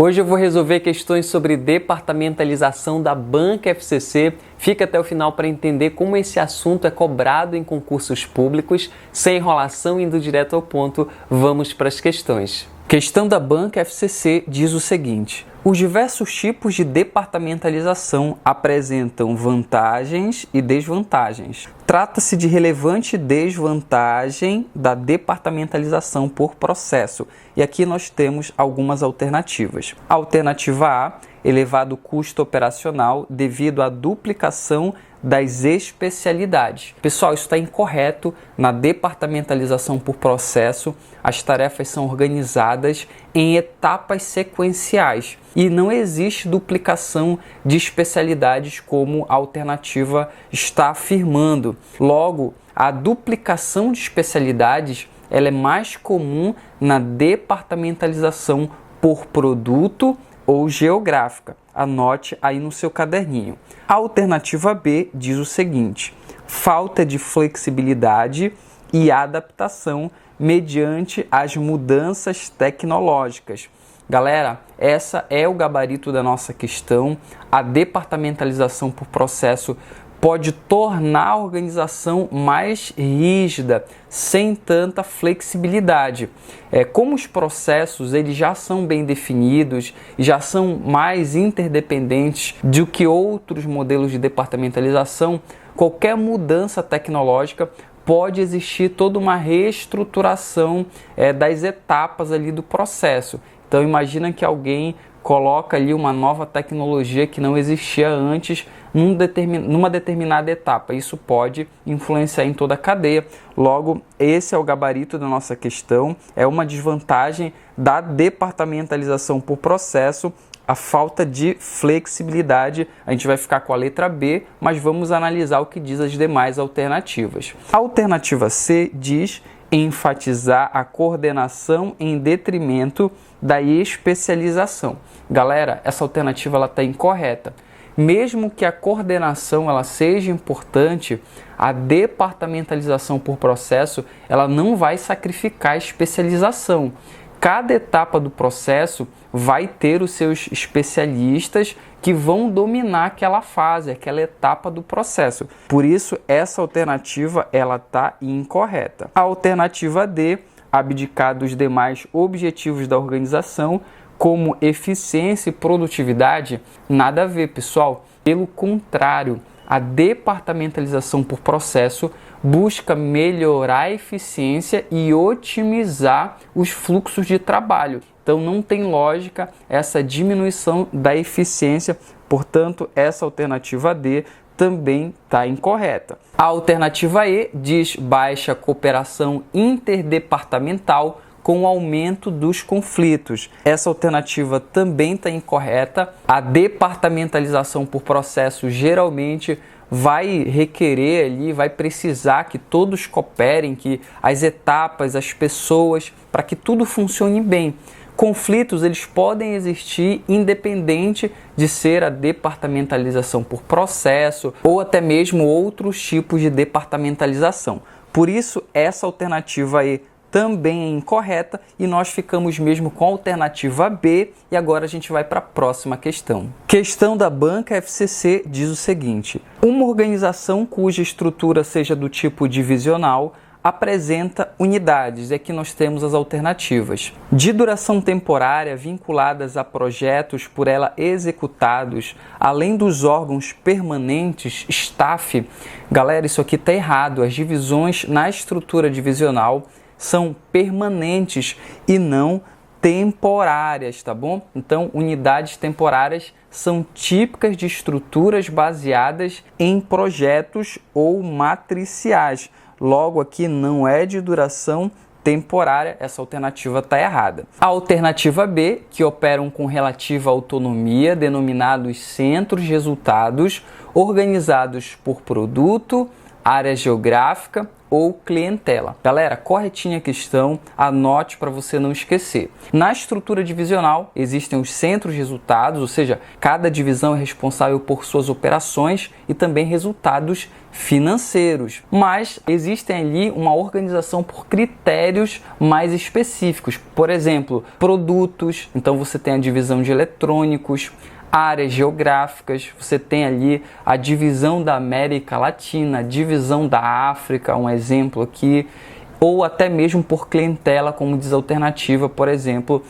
Hoje eu vou resolver questões sobre departamentalização da banca FCC. Fica até o final para entender como esse assunto é cobrado em concursos públicos. Sem enrolação, indo direto ao ponto, vamos para as questões. Questão da banca FCC diz o seguinte: os diversos tipos de departamentalização apresentam vantagens e desvantagens. Trata-se de relevante desvantagem da departamentalização por processo. E aqui nós temos algumas alternativas. Alternativa A, elevado custo operacional devido à duplicação das especialidades. Pessoal, isso está incorreto. Na departamentalização por processo, as tarefas são organizadas em etapas sequenciais e não existe duplicação de especialidades como a alternativa está afirmando. Logo, a duplicação de especialidades ela é mais comum na departamentalização por produto ou geográfica. Anote aí no seu caderninho. A alternativa B diz o seguinte: falta de flexibilidade e adaptação mediante as mudanças tecnológicas. Galera, essa é o gabarito da nossa questão. A departamentalização por processo pode tornar a organização mais rígida, sem tanta flexibilidade. Como os processos eles já são bem definidos e já são mais interdependentes do que outros modelos de departamentalização, qualquer mudança tecnológica pode existir toda uma reestruturação das etapas ali do processo. Então imagina que alguém coloca ali uma nova tecnologia que não existia antes numa determinada etapa. Isso pode influenciar em toda a cadeia. Logo, esse é o gabarito da nossa questão. É uma desvantagem da departamentalização por processo, a falta de flexibilidade. A gente vai ficar com a letra B, mas vamos analisar o que diz as demais alternativas. A alternativa C diz enfatizar a coordenação em detrimento da especialização. Galera, essa alternativa está incorreta. Mesmo que a coordenação ela seja importante, a departamentalização por processo ela não vai sacrificar a especialização. Cada etapa do processo vai ter os seus especialistas que vão dominar aquela fase, aquela etapa do processo. Por isso, essa alternativa ela está incorreta. A alternativa D, abdicar dos demais objetivos da organização, como eficiência e produtividade, nada a ver, pessoal. Pelo contrário, a departamentalização por processo busca melhorar a eficiência e otimizar os fluxos de trabalho. Então não tem lógica essa diminuição da eficiência, portanto essa alternativa D também está incorreta. A alternativa E diz baixa cooperação interdepartamental com o aumento dos conflitos. Essa alternativa também está incorreta. A departamentalização por processo geralmente vai requerer ali, vai precisar que todos cooperem, que as etapas, as pessoas, para que tudo funcione bem. Conflitos eles podem existir independente de ser a departamentalização por processo ou até mesmo outros tipos de departamentalização. Por isso, essa alternativa aí também é incorreta e nós ficamos mesmo com a alternativa B e agora a gente vai para a próxima questão. Questão da banca FCC diz o seguinte: uma organização cuja estrutura seja do tipo divisional apresenta unidades. E aqui nós temos as alternativas. De duração temporária vinculadas a projetos por ela executados, além dos órgãos permanentes, staff. Galera, isso aqui está errado. As divisões na estrutura divisional são permanentes e não temporárias, tá bom? Então, unidades temporárias são típicas de estruturas baseadas em projetos ou matriciais. Logo, aqui não é de duração temporária, essa alternativa está errada. A alternativa B, que operam com relativa autonomia, denominados centros de resultados, organizados por produto, área geográfica, ou clientela. Galera, corretinha a questão, anote para você não esquecer. Na estrutura divisional existem os centros de resultados, ou seja, cada divisão é responsável por suas operações e também resultados financeiros, mas existem ali uma organização por critérios mais específicos. Por exemplo, produtos, então você tem a divisão de eletrônicos, áreas geográficas, você tem ali a divisão da América Latina, a divisão da África, um exemplo aqui, ou até mesmo por clientela, como diz a alternativa, por exemplo,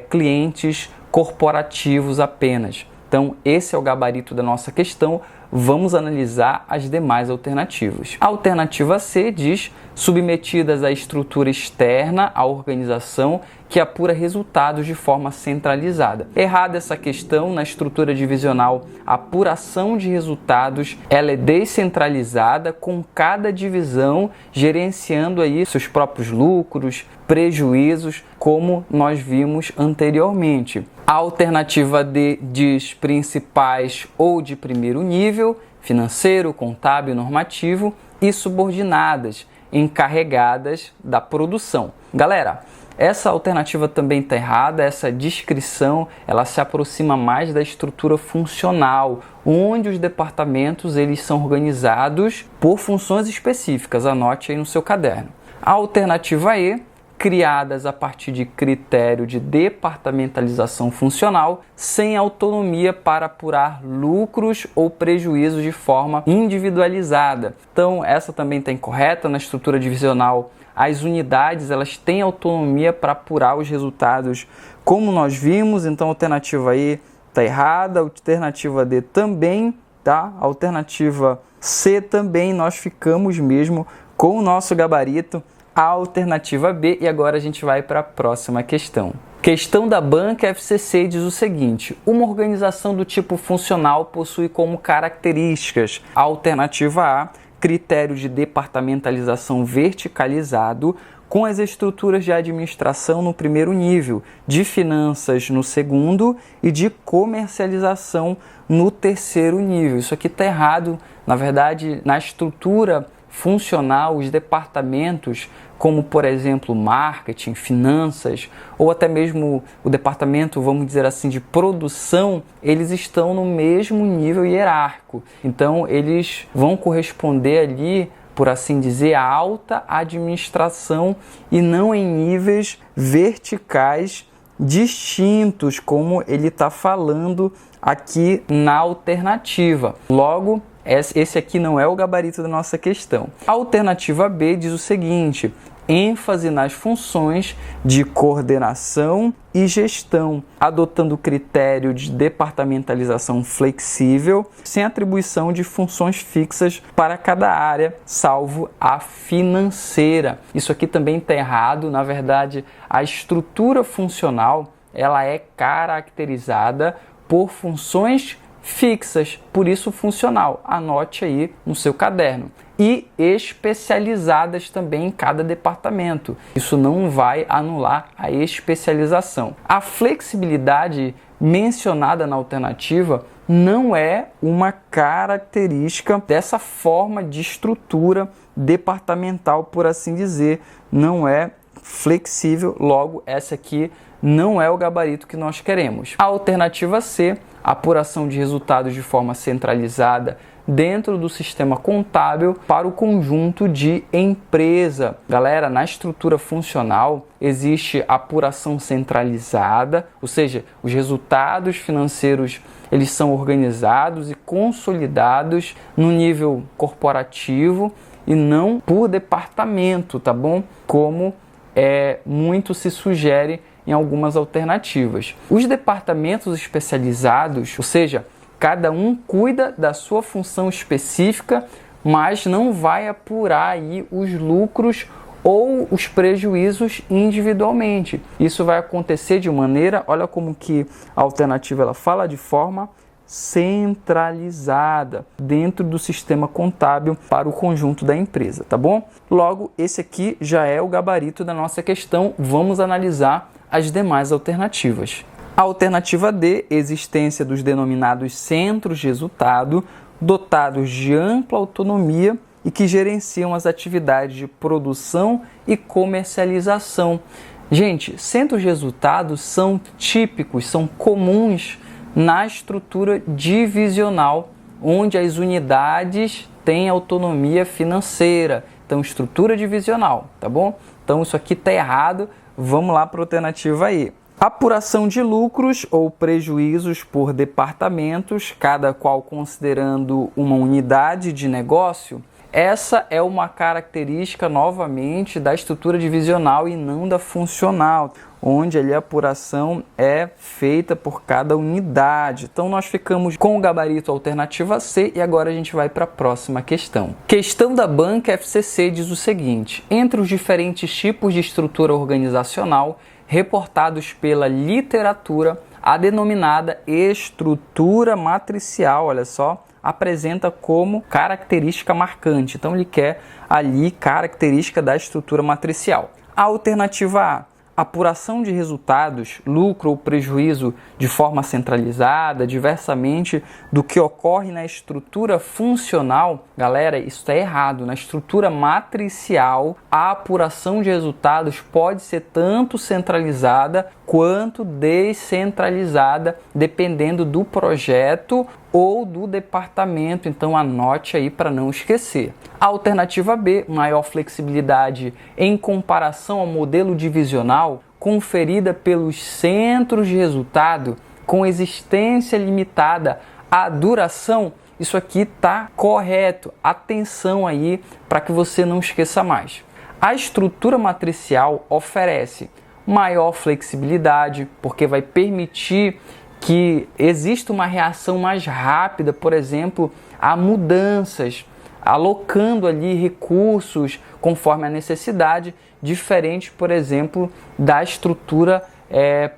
clientes corporativos apenas. Então, esse é o gabarito da nossa questão. Vamos analisar as demais alternativas. A alternativa C diz submetidas à estrutura externa à organização que apura resultados de forma centralizada. Errada essa questão. Na estrutura divisional, a apuração de resultados ela é descentralizada, com cada divisão gerenciando aí seus próprios lucros, prejuízos, como nós vimos anteriormente. A alternativa D diz principais ou de primeiro nível, financeiro, contábil, normativo, e subordinadas, encarregadas da produção. Galera, essa alternativa também está errada. Essa descrição ela se aproxima mais da estrutura funcional, onde os departamentos eles são organizados por funções específicas. Anote aí no seu caderno. A alternativa E, criadas a partir de critério de departamentalização funcional, sem autonomia para apurar lucros ou prejuízos de forma individualizada. Então, essa também está incorreta. Na estrutura divisional, as unidades elas têm autonomia para apurar os resultados, como nós vimos. Então, a alternativa E está errada, a alternativa D também, tá? A alternativa C também, nós ficamos mesmo com o nosso gabarito. A alternativa B, e agora a gente vai para a próxima questão. Questão da banca FCC diz o seguinte: uma organização do tipo funcional possui como características a alternativa A, critério de departamentalização verticalizado, com as estruturas de administração no primeiro nível, de finanças no segundo e de comercialização no terceiro nível. Isso aqui está errado. Na verdade, na estrutura funcional, os departamentos, como por exemplo marketing, finanças, ou até mesmo o departamento, vamos dizer assim, de produção, eles estão no mesmo nível hierárquico. Então eles vão corresponder ali, por assim dizer, à alta administração e não em níveis verticais distintos, como ele está falando aqui na alternativa. Logo, esse aqui não é o gabarito da nossa questão. A alternativa B diz o seguinte: ênfase nas funções de coordenação e gestão, adotando o critério de departamentalização flexível, sem atribuição de funções fixas para cada área, salvo a financeira. Isso aqui também está errado. Na verdade, a estrutura funcional ela é caracterizada por funções fixas, por isso funcional. Anote aí no seu caderno. E especializadas também em cada departamento. Isso não vai anular a especialização. A flexibilidade mencionada na alternativa não é uma característica dessa forma de estrutura departamental, por assim dizer. Não é flexível, logo essa aqui não é o gabarito que nós queremos. A alternativa C, apuração de resultados de forma centralizada dentro do sistema contábil para o conjunto de empresa. Galera, na estrutura funcional existe apuração centralizada, ou seja, os resultados financeiros eles são organizados e consolidados no nível corporativo e não por departamento, tá bom? Como muito se sugere em algumas alternativas. Os departamentos especializados, ou seja, cada um cuida da sua função específica, mas não vai apurar aí os lucros ou os prejuízos individualmente. Isso vai acontecer de maneira, olha como que a alternativa ela fala, de forma centralizada dentro do sistema contábil para o conjunto da empresa, tá bom? Logo, esse aqui já é o gabarito da nossa questão. Vamos analisar as demais alternativas. A alternativa D, existência dos denominados centros de resultado, dotados de ampla autonomia e que gerenciam as atividades de produção e comercialização. Gente, centros de resultados são típicos, são comuns na estrutura divisional, onde as unidades têm autonomia financeira. Então, estrutura divisional, tá bom? Então, isso aqui está errado. Vamos lá para a alternativa E. Apuração de lucros ou prejuízos por departamentos, cada qual considerando uma unidade de negócio. Essa é uma característica, novamente, da estrutura divisional e não da funcional, onde ali a apuração é feita por cada unidade. Então, nós ficamos com o gabarito alternativa C e agora a gente vai para a próxima questão. Questão da banca FCC diz o seguinte: entre os diferentes tipos de estrutura organizacional reportados pela literatura, a denominada estrutura matricial, olha só, apresenta como característica marcante. Então, ele quer ali característica da estrutura matricial. A alternativa A: apuração de resultados, lucro ou prejuízo de forma centralizada, diversamente do que ocorre na estrutura funcional. Galera, isso está errado. Na estrutura matricial, a apuração de resultados pode ser tanto centralizada quanto descentralizada, dependendo do projeto ou do departamento. Então, anote aí para não esquecer. A alternativa B: maior flexibilidade em comparação ao modelo divisional conferida pelos centros de resultado com existência limitada à duração. Isso aqui está correto. Atenção aí para que você não esqueça mais. A estrutura matricial oferece maior flexibilidade, porque vai permitir que exista uma reação mais rápida, por exemplo, a mudanças, alocando ali recursos conforme a necessidade, diferente, por exemplo, da estrutura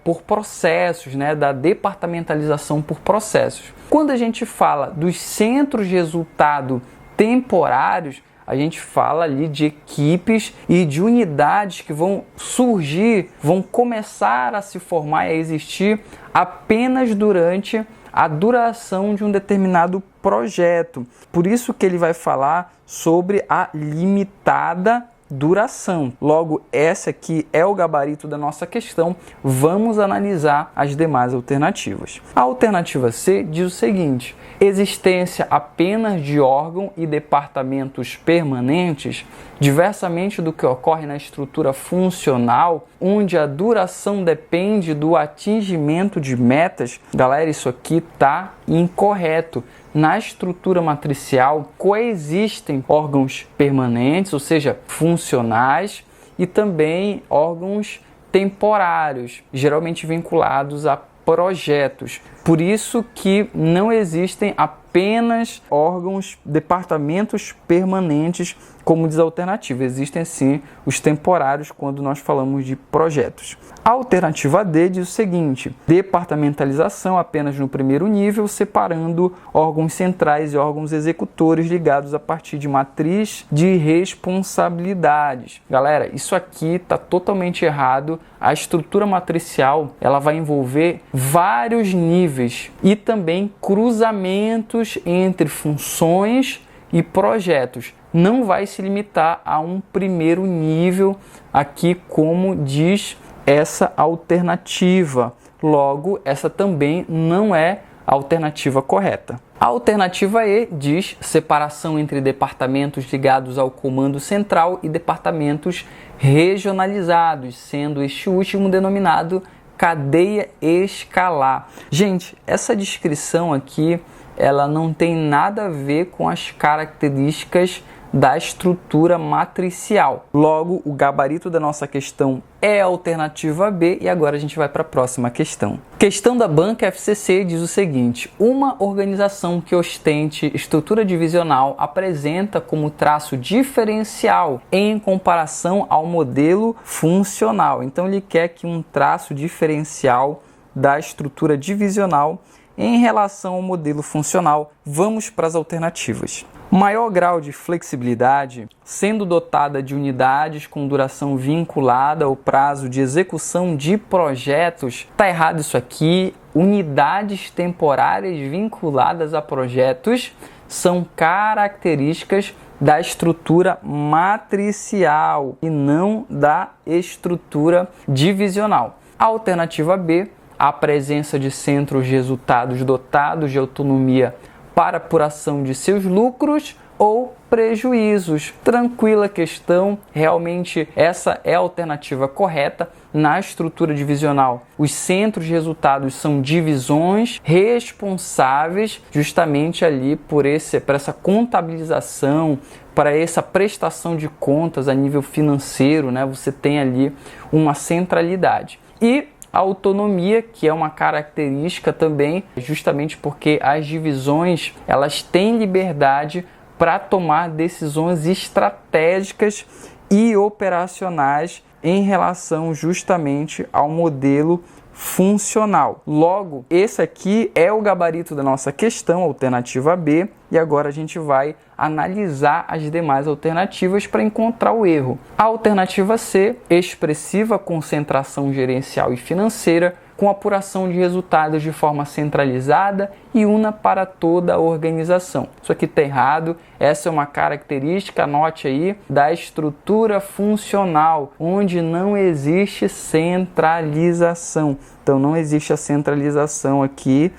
por processos, né, da departamentalização por processos. Quando a gente fala dos centros de resultado temporários, a gente fala ali de equipes e de unidades que vão surgir, vão começar a se formar e a existir apenas durante a duração de um determinado projeto. Por isso que ele vai falar sobre a limitada duração. Logo, esse aqui é o gabarito da nossa questão. Vamos analisar as demais alternativas. A alternativa C diz o seguinte: existência apenas de órgão e departamentos permanentes, diversamente do que ocorre na estrutura funcional, onde a duração depende do atingimento de metas. Galera, isso aqui está incorreto. Na estrutura matricial coexistem órgãos permanentes, ou seja, funcionais, e também órgãos temporários, geralmente vinculados a projetos. Por isso que não existem apenas órgãos, departamentos permanentes, como diz a alternativa. Existem sim os temporários quando nós falamos de projetos. A alternativa D diz o seguinte: departamentalização apenas no primeiro nível, separando órgãos centrais e órgãos executores ligados a partir de matriz de responsabilidades. Galera, isso aqui está totalmente errado. A estrutura matricial ela vai envolver vários níveis e também cruzamentos entre funções e projetos. Não vai se limitar a um primeiro nível aqui, como diz essa alternativa. Logo, essa também não é a alternativa correta. A alternativa E diz separação entre departamentos ligados ao comando central e departamentos regionalizados, sendo este último denominado cadeia escalar. Gente, essa descrição aqui, ela não tem nada a ver com as características da estrutura matricial. Logo, o gabarito da nossa questão é a alternativa B e agora a gente vai para a próxima questão. Questão da banca FCC diz o seguinte: uma organização que ostente estrutura divisional apresenta como traço diferencial em comparação ao modelo funcional. Então, ele quer que um traço diferencial da estrutura divisional em relação ao modelo funcional. Vamos para as alternativas. Maior grau de flexibilidade, sendo dotada de unidades com duração vinculada ao prazo de execução de projetos. Está errado isso aqui. Unidades temporárias vinculadas a projetos são características da estrutura matricial e não da estrutura divisional. A alternativa B, a presença de centros de resultados dotados de autonomia para apuração de seus lucros ou prejuízos. Tranquila questão, realmente essa é a alternativa correta. Na estrutura divisional, os centros de resultados são divisões responsáveis justamente ali por essa contabilização, para essa prestação de contas a nível financeiro, né? Você tem ali uma centralidade. E a autonomia, que é uma característica também, justamente porque as divisões elas têm liberdade para tomar decisões estratégicas e operacionais em relação justamente ao modelo funcional. Logo, esse aqui é o gabarito da nossa questão, alternativa B, e agora a gente vai analisar as demais alternativas para encontrar o erro. A alternativa C, expressiva concentração gerencial e financeira, com apuração de resultados de forma centralizada e una para toda a organização. Isso aqui está errado, essa é uma característica, anote aí, da estrutura funcional, onde não existe centralização. Então não existe a centralização aqui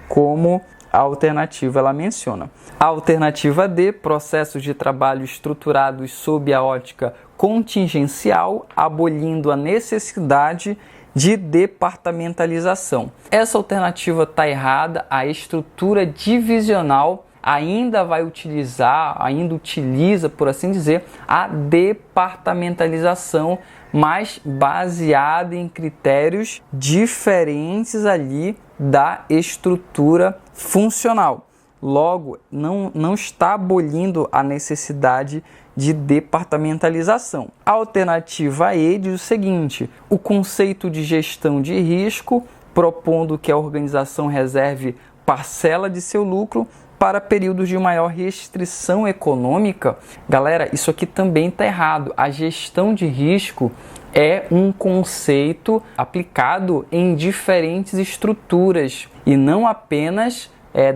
como a alternativa ela menciona. A alternativa D, processos de trabalho estruturados sob a ótica contingencial, abolindo a necessidade de departamentalização. Essa alternativa está errada, a estrutura divisional ainda utiliza, por assim dizer, a departamentalização, mas baseada em critérios diferentes ali da estrutura funcional. Logo, não está abolindo a necessidade de departamentalização. A alternativa E diz o seguinte: o conceito de gestão de risco, propondo que a organização reserve parcela de seu lucro para períodos de maior restrição econômica. Galera, isso aqui também está errado. A gestão de risco é um conceito aplicado em diferentes estruturas e não apenas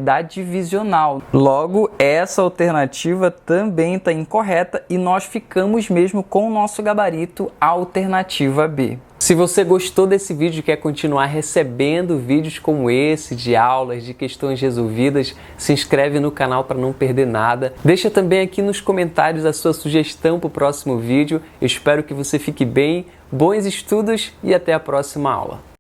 da divisional. Logo, essa alternativa também está incorreta e nós ficamos mesmo com o nosso gabarito, a alternativa B. Se você gostou desse vídeo e quer continuar recebendo vídeos como esse, de aulas, de questões resolvidas, se inscreve no canal para não perder nada. Deixa também aqui nos comentários a sua sugestão para o próximo vídeo. Eu espero que você fique bem, bons estudos e até a próxima aula.